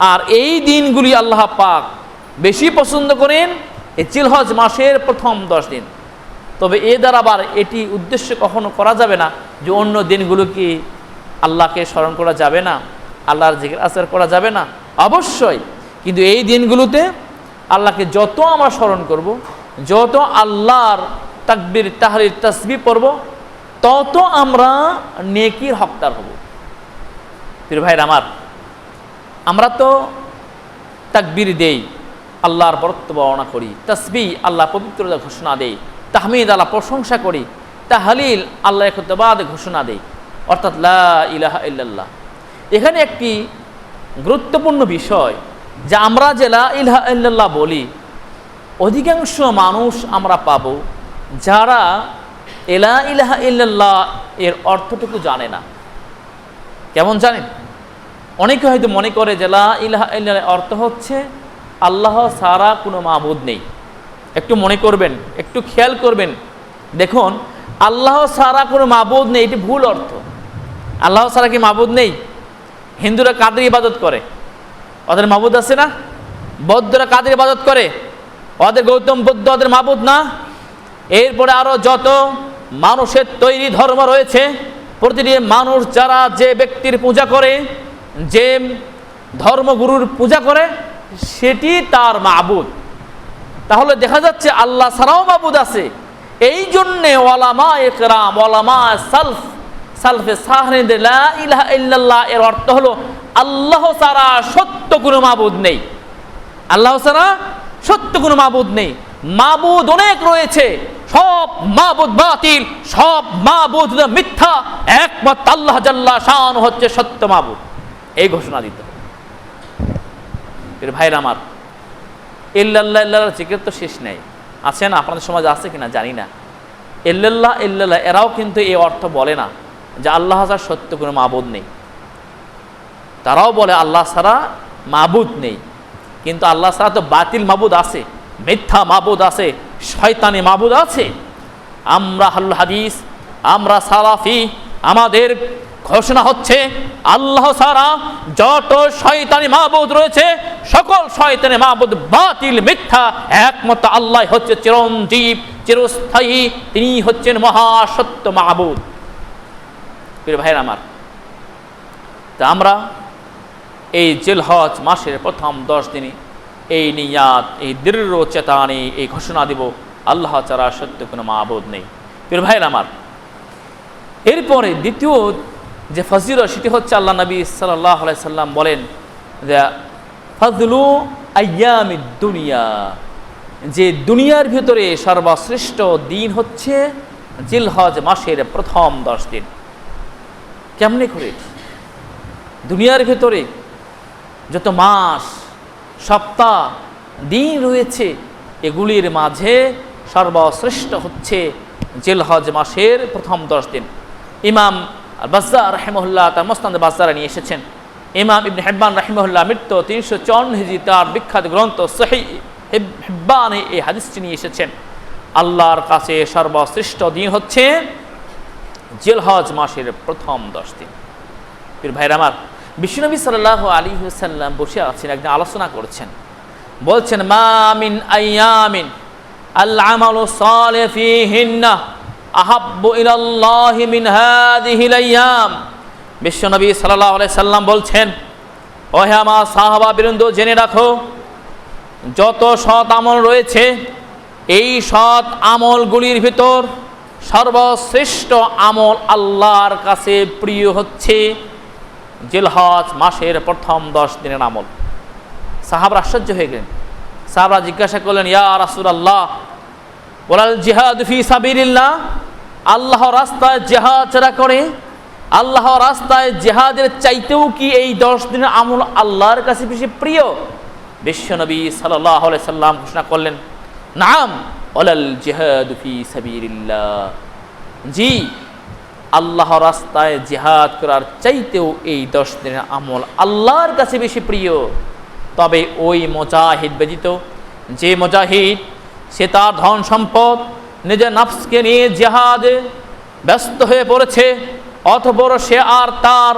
আর এই দিনগুলি আল্লাহ পাক বেশি পছন্দ করেন এই জিলহজ মাসের প্রথম 10 দিন। তবে এ দ্বারা আবার এটি উদ্দেশ্য কখনো করা যাবে না যে অন্য দিনগুলো কি আল্লাহকে স্মরণ করা যাবে না, আল্লাহর জিকির আজকার করা যাবে না, অবশ্যই। কিন্তু এই দিনগুলোতে আল্লাহকে যত আমরা স্মরণ করব, যত আল্লাহর তাকবীর তাহলিল তাসবিহ পড়ব, তত আমরা নেকির হকদার হব। প্রিয় ভাইরা আমার, আমরা তো তাকবীর দেই, আল্লাহর বরত্ব বর্ণনা করি, তাসবিহ আল্লাহ পবিত্রতা ঘোষণা দেই, তাহমিদ আল্লাহ প্রশংসা করি, তাহলিল আল্লাহ একত্ববাদ ঘোষণা দেই, অর্থাৎ লা ইলাহা ইল্লাল্লাহ। এখানে একটি গুরুত্বপূর্ণ বিষয় যে আমরা যে লা ইলাহা ইল্লাল্লাহ বলি, অধিকাংশ মানুষ আমরা পাব যারা লা ইলাহা ইল্লাল্লাহ এর অর্থটুকু জানে না। কেমন জানেন? অনেকে হয়তো মনে করে যে লা ইলাহা ইল্লাল্লাহ অর্থ হচ্ছে আল্লাহ ছাড়া কোনো মাবুদ নেই। একটু মনে করবেন, একটু খেয়াল করবেন, দেখুন আল্লাহ ছাড়া কোনো মাবুদ নেই, এটি ভুল অর্থ। আল্লাহ ছাড়া কি মাবুদ নেই? হিন্দুরা কাদের ইবাদত করে? ওদের মাবুদ আছে না? বৌদ্ধরা কাদের ইবাদত করে? ওদের গৌতম বুদ্ধ ওদের মাবুদ না? এরপরে আরও যত মানুষের তৈরি ধর্ম রয়েছে, প্রতিটি মানুষ যারা যে ব্যক্তির পূজা করে, যে ধর্মগুরুর পূজা করে, সেটি তার মাবুদ। তাহলে দেখা যাচ্ছে আল্লাহ ছাড়াও মাবুদ আছে। এই জন্যে ওলামা ইকরাম, ওলামা সালফে সালফে লা ইলাহা ইল্লাল্লাহ এর অর্থ হলো আল্লাহ ছাড়া সত্য কোনো মাবুদ নেই। আল্লাহ ছাড়া সত্য কোনো মাবুদ নেই। মাবুদ অনেক রয়েছে, সব মাবুদ বাতিল, সব মাবুদ মিথ্যা, একমাত্র আল্লাহ জাল্লা শান হচ্ছে সত্য মাবুদ। এই ঘোষণা দিতে হবে। ভাইরা আমার, ইল্লাল্লাহ ইল্লাল্লাহর জিকির তো শেষ নেই। আছে না? আপনাদের সমাজে আছে কিনা জানি না। ইল্লাল্লাহ ইল্লাল্লাহ এরাও কিন্তু এই অর্থ বলে না যে আল্লাহ ছাড়া সত্য কোনো মাবুদ নেই। তারাও বলে আল্লাহ ছাড়া মাবুদ নেই, কিন্তু আল্লাহ ছাড়া তো বাতিল মাবুদ আছে, মিথ্যা মাবুদ আছে, শয়তানি মাবুদ আছে। আমরা আহলুল হাদিস, আমরা সালাফি, আমাদের ঘোষণা হচ্ছে আল্লাহ ছাড়া যত শয়তানি মাবুদ রয়েছে, সকল শয়তানি মাবুদ বাতিল, মিথ্যা। একমাত্র আল্লাহ হচ্ছে চিরঞ্জীব, চিরস্থায়ী, তিনি হচ্ছেন মহাসত্য মাবুদ। প্রিয় ভাইরা আমার, তা আমরা এই জিলহজ মাসের প্রথম 10 দিনে এই নিয়াত, এই দৃঢ় চেতানি, এই ঘোষণা দিব আল্লাহ ছাড়া সত্য কোনো মাবুদ নেই। প্রিয় ভাইরা আমার, এরপরে দ্বিতীয় যে ফজিলত সেটি হচ্ছে আল্লাহ নবী সাল্লাল্লাহু আলাইহি সাল্লাম বলেন যে ফাজলু আইয়ামিদ দুনিয়া, যে দুনিয়ার ভিতরে সর্বশ্রেষ্ঠ দিন হচ্ছে জিলহজ মাসের প্রথম 10 দিন। কেমনে করে? দুনিয়ার ভিতরে যত মাস, সপ্তাহ, দিন রয়েছে, এগুলির মাঝে সর্বশ্রেষ্ঠ হচ্ছে জিলহজ মাসের প্রথম 10 দিন। ইমাম বাজ্জার রাহিমাহুল্লাহ তার মুসনাদ বাজ্জারে নিয়ে এসেছেন। ইমাম ইবনে হিব্বান রাহিমাহুল্লাহ মৃত্যু 354 হিজরি, তার বিখ্যাত গ্রন্থ সহিহ হিব্বানে এই হাদিসটি নিয়ে এসেছেন। আল্লাহর কাছে সর্বশ্রেষ্ঠ দিন হচ্ছে জিলহজ মাসের প্রথম 10 দিন। প্রিয় ভাইরা আমার, বিশ্বনবী সাল্লাল্লাহু আলাইহি ওয়াসাল্লাম বসে আছেন, একদিন আলোচনা করছেন, বলছেন মা মিন আইয়ামিন আল আমালু সালিহু ফীহিন্না আহাব্বু ইলাল্লাহি মিন হাযিহিল আইয়াম। বিশ্বনবী সাল্লাল্লাহু আলাইহি সাল্লাম বলছেন, ও হে আমার সাহাবা বৃন্দ, জেনে রাখো যত সৎ আমল রয়েছে, এই সৎ আমলগুলির ভিতর সর্বশ্রেষ্ঠ আমল আল্লাহর কাছে প্রিয় হচ্ছে জিলহজ মাসের প্রথম 10 দিনের আমল। সাহাবারা আশ্চর্য হয়ে গেলেন। সাহাবারা জিজ্ঞাসা করলেন, ইয়া রাসূলুল্লাহ, ওয়ালাল জিহাদ ফি সাবিলিল্লাহ, আল্লাহ রাস্তায় জিহাদ যারা করে, আল্লাহ রাস্তায় জিহাদের চাইতেও কি এই 10 দিনের আমল আল্লাহর কাছে বেশি প্রিয়? বিশ্বনবী সাল্লাল্লাহু আলাইহি সাল্লাম ঘোষণা করলেন, নাম ওয়ালাল জিহাদ ফি সাবিলিল্লাহ, জি, আল্লাহ রাস্তায় জিহাদ করার চাইতেও এই 10 দিনের আমল আল্লাহর কাছে বেশি প্রিয়। তবে ওই মুজাহিদ ব্যতীত, যে মুজাহিদ সে তার ধন সম্পদ, নিজের নফসকে নিয়ে জিহাদে ব্যস্ত হয়ে পড়েছে, অথবা সে আর তার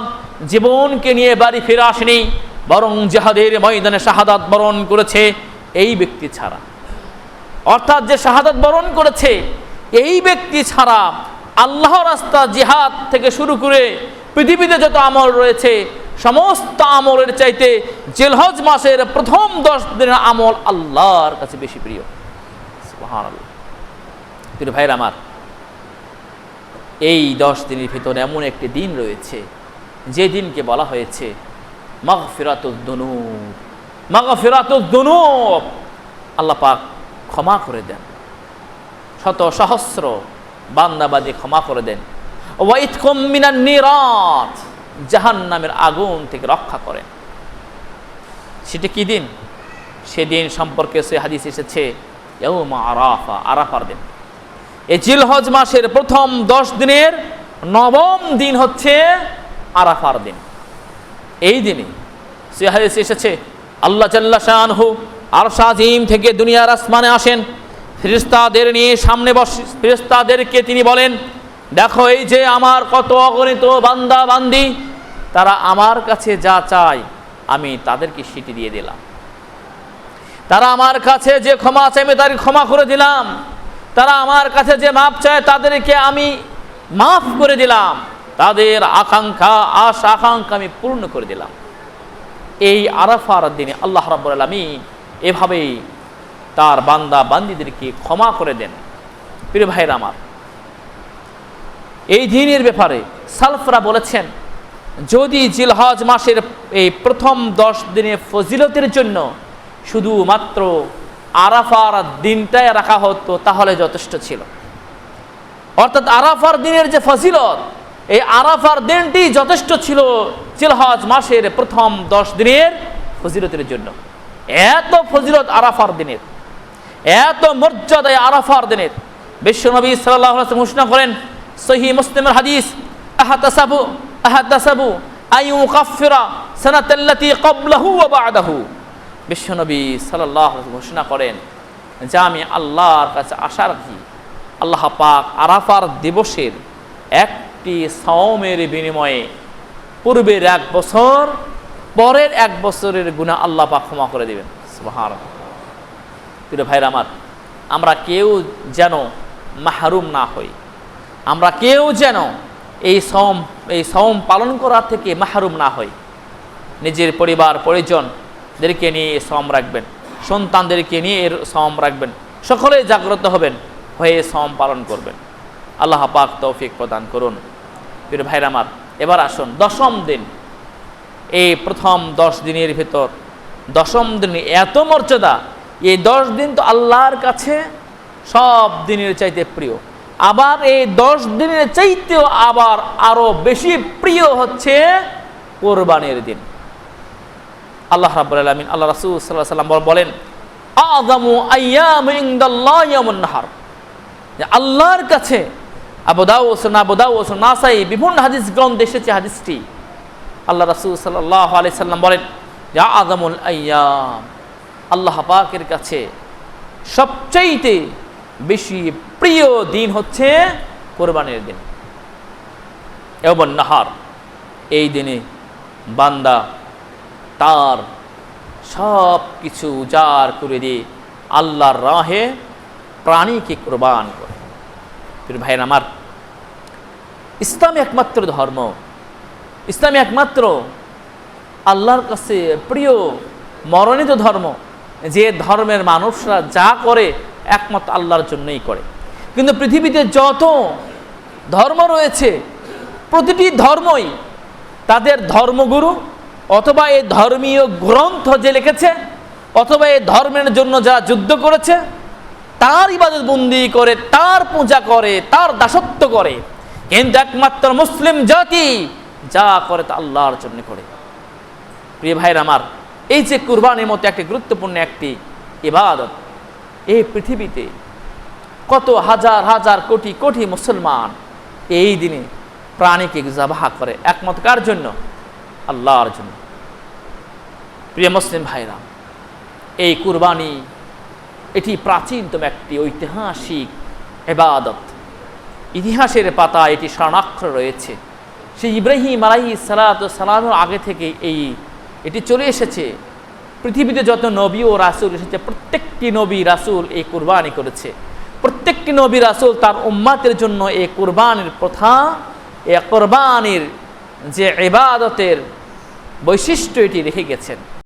জীবনকে নিয়ে বাড়ি ফিরে আসেনি, বরং জিহাদের ময়দানে শাহাদাত বরণ করেছে এই ব্যক্তি ছাড়া। অর্থাৎ যে শাহাদাত বরণ করেছে এই ব্যক্তি ছাড়া আল্লাহর রাস্তা জিহাদ থেকে শুরু করে পৃথিবীতে যত আমল রয়েছে সমস্ত আমলের চাইতে জিলহজ মাসের প্রথম 10 দিনের আমল আল্লাহর কাছে বেশি প্রিয়। সুবহানাল্লাহ। প্রিয় ভাইরা আমার, এই 10 দিনের ভিতরে এমন একটি দিন রয়েছে যে দিনকে বলা হয়েছে মাগফিরাতুদ দুনুব। মাগফিরাতুদ দুনুব, আল্লাহ পাক ক্ষমা করে দেন, শত সহস্র বান্দাবাদী ক্ষমা করে দেন। ওয়া ইতকুম মিনান নিরাত, জাহান্নামের আগুন থেকে রক্ষা করেন। সেটা কি দিন? সেদিন সম্পর্কে সে হাদিস এসেছে ইয়াউমা আরাফা, আরাফার দিন। এই জিলহজ মাসের প্রথম 10 দিনের 9ম দিন হচ্ছে আরাফার দিন। এই দিনে সে হাদিস এসেছে আল্লাহ জাল্লা শানহু আরশ আজিম থেকে দুনিয়ার আসমানে আসেন, ফেরেশতাদের নিয়ে সামনে বসে ফেরেশতাদেরকে তিনি বলেন, দেখো এই যে আমার কত অগণিত বান্দা বান্দি, তারা আমার কাছে যা চায় আমি তাদেরকে সেটি দিয়ে দিলাম। তারা আমার কাছে যে ক্ষমা চায় আমি তাদের ক্ষমা করে দিলাম। তারা আমার কাছে যে মাফ চায় তাদেরকে আমি মাফ করে দিলাম। তাদের আকাঙ্ক্ষা আশা আকাঙ্ক্ষা আমি পূর্ণ করে দিলাম। এই আরাফার দিনে আল্লাহ রাব্বুল আলামিন এভাবেই তার বান্দা বান্দীদেরকে ক্ষমা করে দেন। প্রিয় ভাইরা আমার, এই দিনের ব্যাপারে সালফরা বলেছেন, যদি জিলহজ মাসের এই প্রথম 10 দিনের ফজিলতের জন্য শুধুমাত্র আরাফার দিনটাই রাখা হতো তাহলে যথেষ্ট ছিল। অর্থাৎ আরাফার দিনের যে ফজিলত, এই আরাফার দিনটি যথেষ্ট ছিল জিলহজ মাসের প্রথম 10 দিনের ফজিলতের জন্য। এত ফজিলত আরাফার দিনের, এত মর্যাদায় আরাফার দিনের। বিশ্বনবী সাল্লাল্লাহু আলাইহি ওয়াসাল্লাম ঘোষণা করেন, সহিহ মুসলিমের হাদিস, আহাতাসাবু আইয়ুকাফিরা সানাতাল্লাতী ক্বাবলাহু ওয়া বা'দাহু। বিশ্বনবী সাল্লাল্লাহু আলাইহি ওয়াসাল্লাম ঘোষণা করেন যে আমি আল্লাহর কাছে আশা রাখি আল্লাহ পাক আরাফার দিবসের একটি সাওমের বিনিময়ে পূর্বের 1 বছর পরের 1 বছরের গুনাহ আল্লাহ পাক ক্ষমা করে দিবেন। সুবহানাল্লাহ। প্রিয় ভাইরা আমার, আমরা কেউ যেন মাহরুম না হই, আমরা কেউ যেন এই সওম পালন করার থেকে মাহরুম না হই। নিজের পরিবার পরিজনদেরকে নিয়ে এই সওম রাখবেন, সন্তানদেরকে নিয়ে এর সওম রাখবেন, সকলে জাগ্রত হবেন, হয়ে সওম পালন করবেন। আল্লাহ পাক তৌফিক প্রদান করুন। প্রিয় ভাইরা আমার, এবার আসুন 10ম দিন। এই প্রথম 10 দিনের ভিতর 10ম দিন এত মর্যাদা, এই 10 দিন তো আল্লাহর কাছে সব দিনের চাইতে প্রিয়। আবার এই 10 দিনের চাইতেও আবার আরো বেশি প্রিয় হচ্ছে কোরবানির দিন। আল্লাহ রাব্বুল আলামিন, আল্লাহ রাসূল সাল্লাল্লাহু আলাইহি ওয়াসাল্লাম বলেন, আযামু আইয়ামি ইনদাল্লাহি ইয়াউমুন নাহার। যে আল্লাহর কাছে আবু দাউদ নাসাই বিভিন্ন হাদিস গ্রন্থে এসেছে হাদিসটি। আল্লাহ রাসূল সাল্লাল্লাহু আলাইহি ওয়াসাল্লাম বলেন যে আযামুল আইয়াম, আল্লাহ পাকের কাছে সবচাইতে বেশি প্রিয় দিন হচ্ছে কোরবানির দিন। ইয়াউমুন নাহার, এই দিনে বান্দা তার সব কিছু উজাড় করে দিয়ে আল্লাহর রাহে প্রাণীকে কোরবান করে। প্রিয় ভাইরা আমার, ইসলাম একমাত্র ধর্ম, ইসলাম একমাত্র আল্লাহর কাছে প্রিয় মনোনীত ধর্ম, যে ধর্মের মানুষরা যা করে একমাত্র আল্লাহর জন্যই করে। কিন্তু পৃথিবীতে যত ধর্ম রয়েছে প্রতিটি ধর্মই তাদের ধর্মগুরু অথবা এই ধর্মীয় গ্রন্থ যে লিখেছে অথবা এই ধর্মের জন্য যারা যুদ্ধ করেছে তার ইবাদত বন্দি করে, তার পূজা করে, তার দাসত্ব করে। কিন্তু একমাত্র মুসলিম জাতি যা করে তা আল্লাহর জন্য করে। প্রিয় ভাইরা আমার, এই যে কুরবানির মতো একটি গুরুত্বপূর্ণ একটি ইবাদত, এই পৃথিবীতে কত হাজার হাজার কোটি কোটি মুসলমান এই দিনে প্রাণীকে জবাহ করে একমাত্র কার জন্য? আল্লাহর জন্য। প্রিয় মুসলিম ভাইরা, এই কুরবানি এটি প্রাচীনতম একটি ঐতিহাসিক ইবাদত। ইতিহাসের পাতায় এটি স্বর্ণাক্ষর রয়েছে। সেই ইব্রাহিম আলাইহিস সালাতু ওয়াস সালামের আগে থেকে এই এটি চলে এসেছে। পৃথিবীতে যত নবী ও রাসূল এসেছে প্রত্যেকটি নবী রাসূল এই কুরবানি করেছে। প্রত্যেকটি নবী রাসূল তার উম্মতের জন্য এই কুরবানির প্রথা, এই কুরবানির যে ইবাদতের বৈশিষ্ট্য এটি রেখে গেছেন।